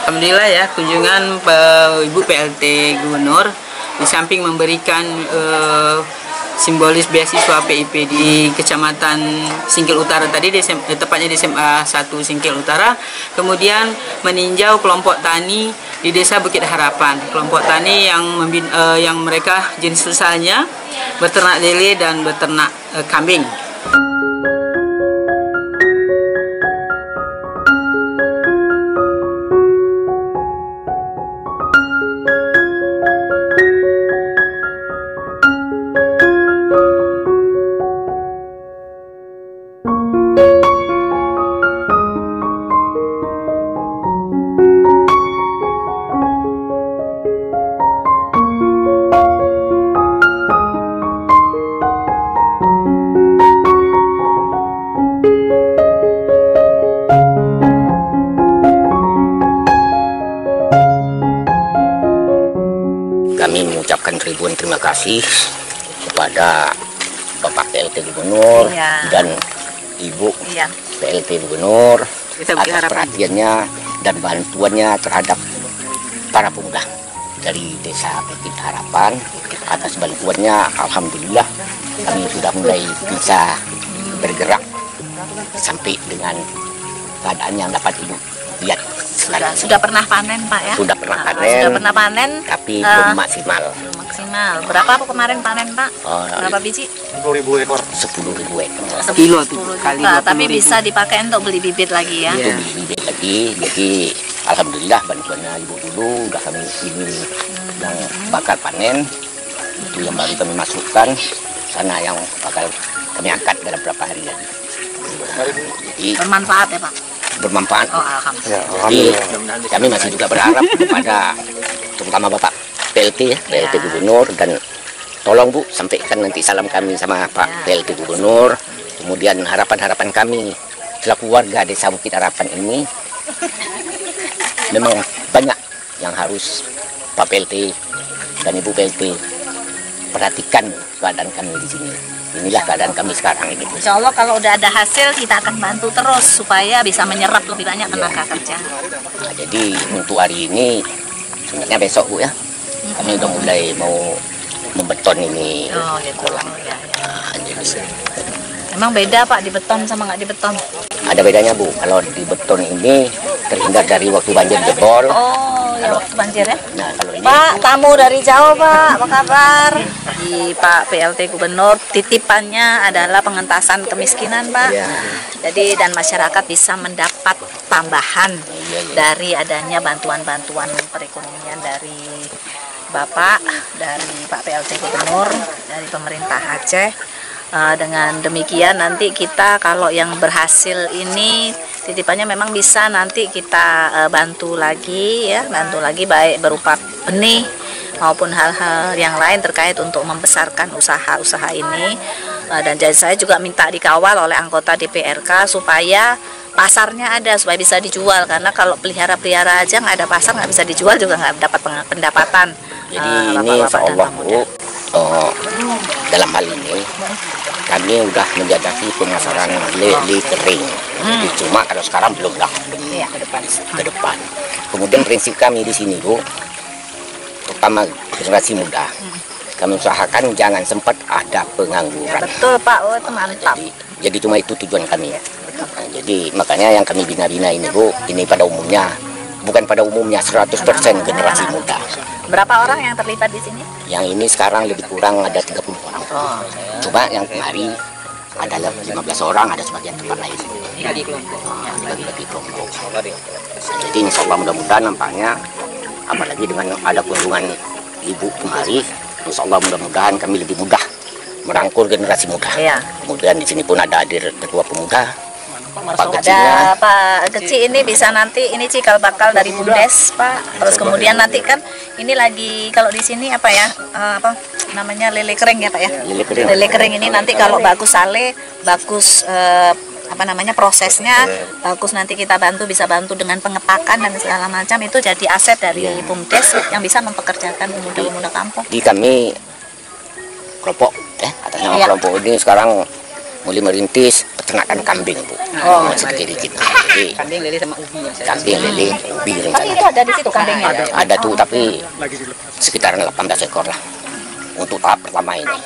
Alhamdulillah ya, kunjungan Ibu PLT Gubernur di samping memberikan simbolis beasiswa PIP di Kecamatan Singkil Utara tadi, tepatnya di SMA 1 Singkil Utara, kemudian meninjau kelompok tani di Desa Bukit Harapan. Kelompok tani yang mereka jenis usahanya beternak lele dan beternak kambing. Kami mengucapkan ribuan terima kasih kepada Bapak PLT Gubernur dan Ibu PLT Gubernur atas perhatiannya dan bantuannya terhadap para pemuda dari Desa Bukit Harapan. Atas bantuannya, alhamdulillah kami sudah mulai bisa bergerak sampai dengan keadaan yang dapat Ibu lihat. Sudah pernah panen, Pak ya? Sudah pernah panen. Sudah pernah panen, tapi belum maksimal. Belum maksimal. Berapa kemarin panen, Pak? Berapa biji? 10.000 ekor. 10.000 ekor. Kilo tuh kali 20.000. Tapi bisa dipakai untuk beli bibit lagi ya? Untuk beli bibit lagi. Jadi alhamdulillah bantuannya Ibu dulu udah kami ini yang bakal panen. Itu yang baru kami masukkan. Sana yang bakal kami angkat dalam beberapa hari lagi. Jadi, bermanfaat ya, Pak? Bermanfaat. Oh, alhamdulillah. Jadi kami masih juga berharap kepada terutama Bapak PLT PLT Gubernur, dan tolong Bu sampaikan nanti salam kami sama Pak PLT Gubernur. Kemudian harapan-harapan kami selaku warga Desa Bukit Harapan ini, memang banyak yang harus Pak PLT dan Ibu PLT perhatikan keadaan kami di sini. Inilah keadaan kami sekarang ini. Insya Allah kalau udah ada hasil kita akan bantu terus supaya bisa menyerap lebih banyak tenaga kerja. Nah, jadi untuk hari ini sebenarnya besok Bu ya, kami udah mulai mau membeton ini kolam. Nah, jadi emang beda Pak di beton sama nggak di beton? ada bedanya Bu. Kalau di beton ini terhindar dari waktu banjir jebol. Oh ya, waktu banjir ya. Nah, kalau ini Pak, tamu dari jauh Pak, apa kabar? Di Pak PLT Gubernur, titipannya adalah pengentasan kemiskinan Pak. Ya. Jadi dan masyarakat bisa mendapat tambahan dari adanya bantuan-bantuan perekonomian dari Bapak, dari Pak PLT Gubernur, dari pemerintah Aceh. Dengan demikian nanti kita kalau yang berhasil ini titipannya memang bisa nanti kita bantu lagi ya, bantu lagi baik berupa benih maupun hal-hal yang lain terkait untuk membesarkan usaha-usaha ini. Dan jadi saya juga minta dikawal oleh anggota DPRK supaya pasarnya ada, supaya bisa dijual, karena kalau pelihara-pelihara aja nggak ada pasar, nggak bisa dijual, juga nggak dapat pendapatan. Jadi ini insya Allah Bu, dalam hal ini kami udah menjajaki pemasaran lele kering. Jadi cuma kalau sekarang belum lah, ke depan. Kemudian prinsip kami di sini Bu, terutama generasi muda, kami usahakan jangan sempat ada pengangguran. Betul Pak, oh itu mantap. Jadi cuma itu tujuan kami ya. Nah, jadi makanya yang kami bina-bina ini Bu, ini pada umumnya, bukan pada umumnya 100% generasi muda. Berapa orang yang terlibat di sini? Yang ini sekarang lebih kurang ada 30 orang. Cuma yang kemarin ada 15 orang, ada sebagian tempat lain. Dibagi kelompok. Jadi insya Allah mudah-mudahan nampaknya, apalagi dengan ada kunjungan Ibu kemari, insya Allah mudah-mudahan kami lebih mudah merangkul generasi muda. Iya. Kemudian di sini pun ada hadir ketua pemuda. Pak Ada Pak Kecil ini bisa nanti ini cikal bakal dari BUMDes Pak. Terus kemudian nanti kan ini lagi kalau di sini apa ya apa namanya lele kering ya Pak ya. Lele kering ini nanti kalau bagus sale, bagus apa namanya prosesnya, bagus nanti kita bantu, bisa bantu dengan pengepakan dan segala macam, itu jadi aset dari BUMDes yang bisa mempekerjakan pemuda-pemuda kampung. Di kami kelompok atas nama kelompok ini sekarang mulai merintis peternakan kambing, Bu. Sedikit-sedikit. Kambing, lele sama ubi. Kambing, lele, ubi. Tapi itu ada di situ kambingnya? Ada tuh, tapi sekitar 18 ekor lah untuk tahap pertama ini.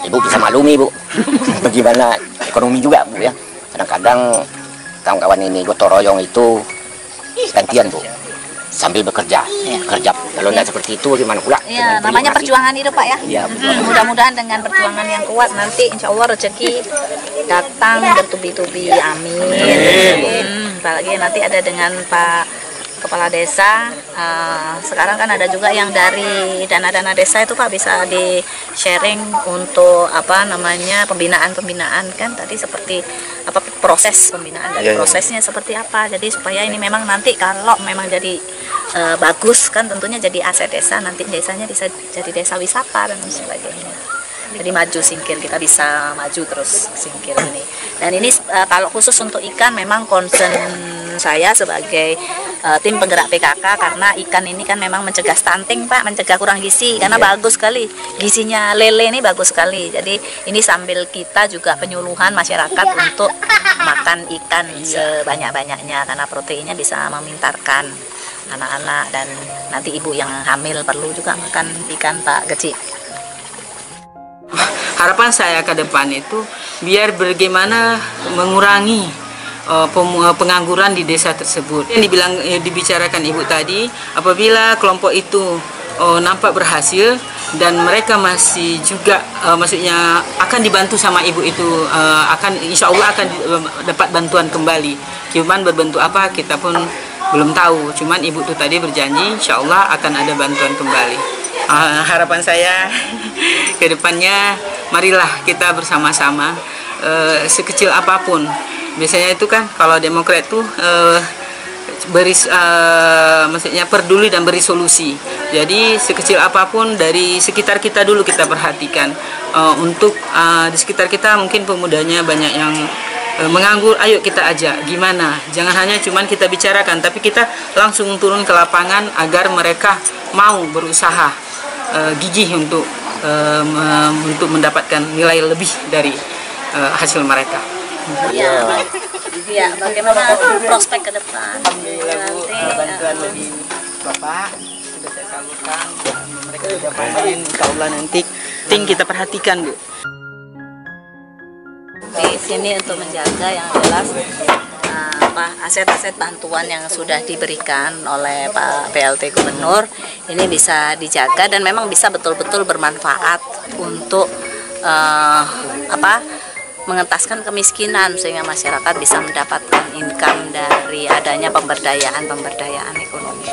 Ibu bisa maklumi, Bu, bagaimana ekonomi juga, Bu, ya. Kadang-kadang kawan-kawan ini gotong royong itu gantian, Bu, sambil bekerja. Kerja. Kalau tidak seperti itu gimana pula? Ya, namanya perjuangan hidup, Pak, ya. Iya, mudah-mudahan dengan perjuangan yang kuat nanti insya Allah rezeki datang bertubi-tubi, amin. Apalagi nanti ada dengan Pak Kepala Desa, sekarang kan ada juga yang dari dana-dana desa itu, Pak, bisa di sharing untuk apa namanya pembinaan kan tadi seperti apa proses pembinaan dari prosesnya seperti apa, jadi supaya ini memang nanti kalau memang jadi bagus kan tentunya jadi aset desa, nanti desanya bisa jadi desa wisata dan sebagainya. Jadi maju Singkil, kita bisa maju terus Singkil ini. Dan ini kalau khusus untuk ikan memang concern saya sebagai tim penggerak PKK, karena ikan ini kan memang mencegah stunting, Pak, mencegah kurang gizi, karena bagus sekali gizinya lele ini, bagus sekali. Jadi ini sambil kita juga penyuluhan masyarakat untuk makan ikan sebanyak-banyaknya, karena proteinnya bisa memintarkan anak-anak dan nanti ibu yang hamil perlu juga makan ikan, Pak Geci. Harapan saya ke depan itu biar bagaimana mengurangi pengangguran di desa tersebut. Yang dibicarakan Ibu tadi, apabila kelompok itu nampak berhasil dan mereka masih juga maksudnya akan dibantu sama Ibu itu, akan insya Allah akan dapat bantuan kembali. Cuman berbentuk apa kita pun belum tahu. Cuman Ibu tuh tadi berjanji insya Allah akan ada bantuan kembali. Harapan saya ke depannya, marilah kita bersama-sama, sekecil apapun. Biasanya itu kan kalau Demokrat tuh maksudnya peduli dan beri solusi. Jadi sekecil apapun dari sekitar kita dulu kita perhatikan. Untuk di sekitar kita mungkin pemudanya banyak yang menganggur, ayo kita ajak gimana. Jangan hanya cuman kita bicarakan, tapi kita langsung turun ke lapangan agar mereka mau berusaha gigih untuk mendapatkan nilai lebih dari hasil mereka. Iya, bagaimana prospek ke depan? Alhamdulillah, Bu, bantuan dari Bapak sudah saya salurkan, mereka sudah bantuin, insya Allah nanti kita perhatikan, Bu. Di sini untuk menjaga yang jelas aset-aset bantuan yang sudah diberikan oleh Pak PLT Gubernur ini bisa dijaga dan memang bisa betul-betul bermanfaat untuk mengentaskan kemiskinan, sehingga masyarakat bisa mendapatkan income dari adanya pemberdayaan ekonomi.